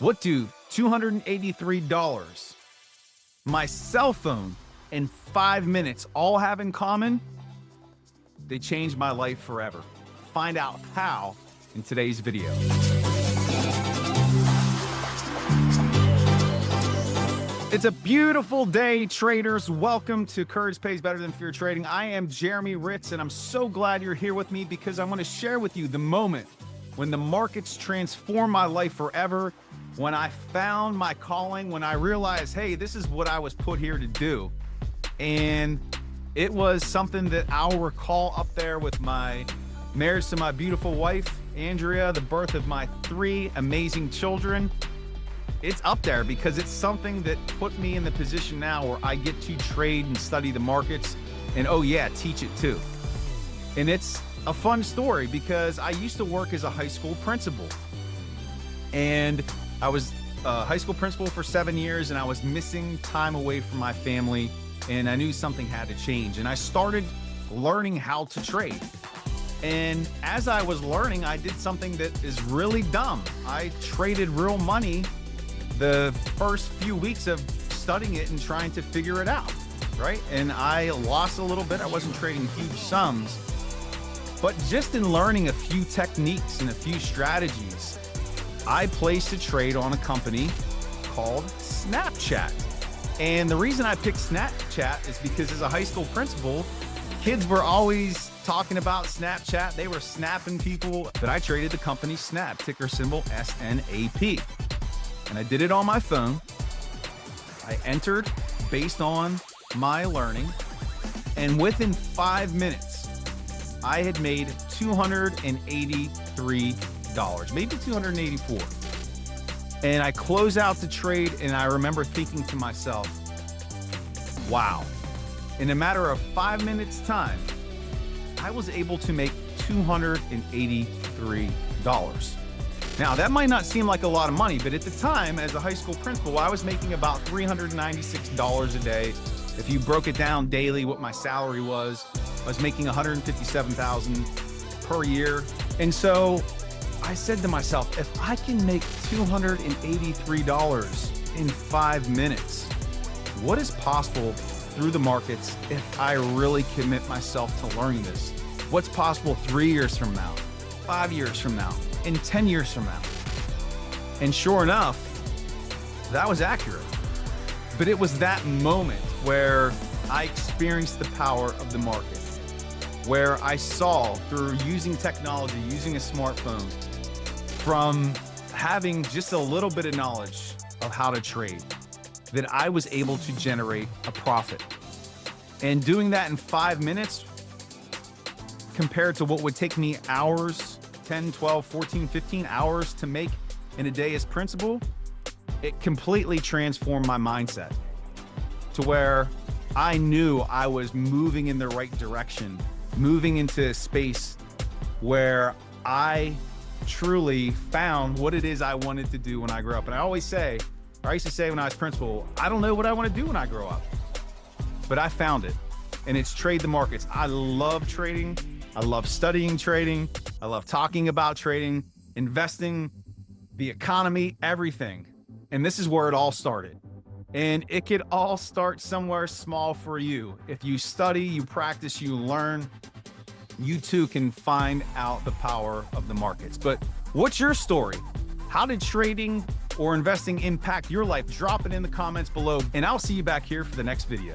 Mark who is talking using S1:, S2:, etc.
S1: What do $283, my cell phone, and 5 minutes all have in common? They changed my life forever. Find out how in today's video. It's a beautiful day, traders. Welcome to Courage Pays Better Than Fear Trading. I am Jeremy Ritz, and I'm so glad you're here with me because I want to share with you the moment when the markets transformed my life forever, when I found my calling, when I realized, hey, this is what I was put here to do. And it was something that I'll recall up there with my marriage to my beautiful wife, Andrea, the birth of my 3 amazing children. It's up there because it's something that put me in the position now where I get to trade and study the markets and, oh yeah, teach it too. And it's a fun story because I used to work as a high school principal, and I was a high school principal for 7 years, and I was missing time away from my family, and I knew something had to change. And I started learning how to trade. And as I was learning, I did something that is really dumb. I traded real money the first few weeks of studying it and trying to figure it out, right? And I lost a little bit. I wasn't trading huge sums, but just in learning a few techniques and a few strategies, I placed a trade on a company called Snapchat. And the reason I picked Snapchat is because as a high school principal, kids were always talking about Snapchat. They were snapping people, but I traded the company Snap, ticker symbol SNAP. And I did it on my phone. I entered based on my learning. And within 5 minutes, I had made $283, maybe $284. And I close out the trade, and I remember thinking to myself, wow, in a matter of 5 minutes time, I was able to make $283. Now, that might not seem like a lot of money, but at the time, as a high school principal, I was making about $396 a day. If you broke it down daily, what my salary was, I was making $157,000 per year. And so I said to myself, if I can make $283 in 5 minutes, what is possible through the markets if I really commit myself to learning this? What's possible 3 years from now, 5 years from now, and 10 years from now? And sure enough, that was accurate. But it was that moment where I experienced the power of the market, where I saw through using technology, using a smartphone, from having just a little bit of knowledge of how to trade, that I was able to generate a profit. And doing that in 5 minutes, compared to what would take me hours, 10, 12, 14, 15 hours to make in a day as principal, it completely transformed my mindset to where I knew I was moving in the right direction, moving into a space where I truly found what it is I wanted to do when I grew up. And I always say, or I used to say when I was principal, I don't know what I want to do when I grow up, but I found it, and it's trade the markets. I love trading. I love studying trading. I love talking about trading, investing, the economy, everything. And this is where it all started. And it could all start somewhere small for you. If you study, you practice, you learn, you too can find out the power of the markets. But what's your story? How did trading or investing impact your life? Drop it in the comments below, and I'll see you back here for the next video.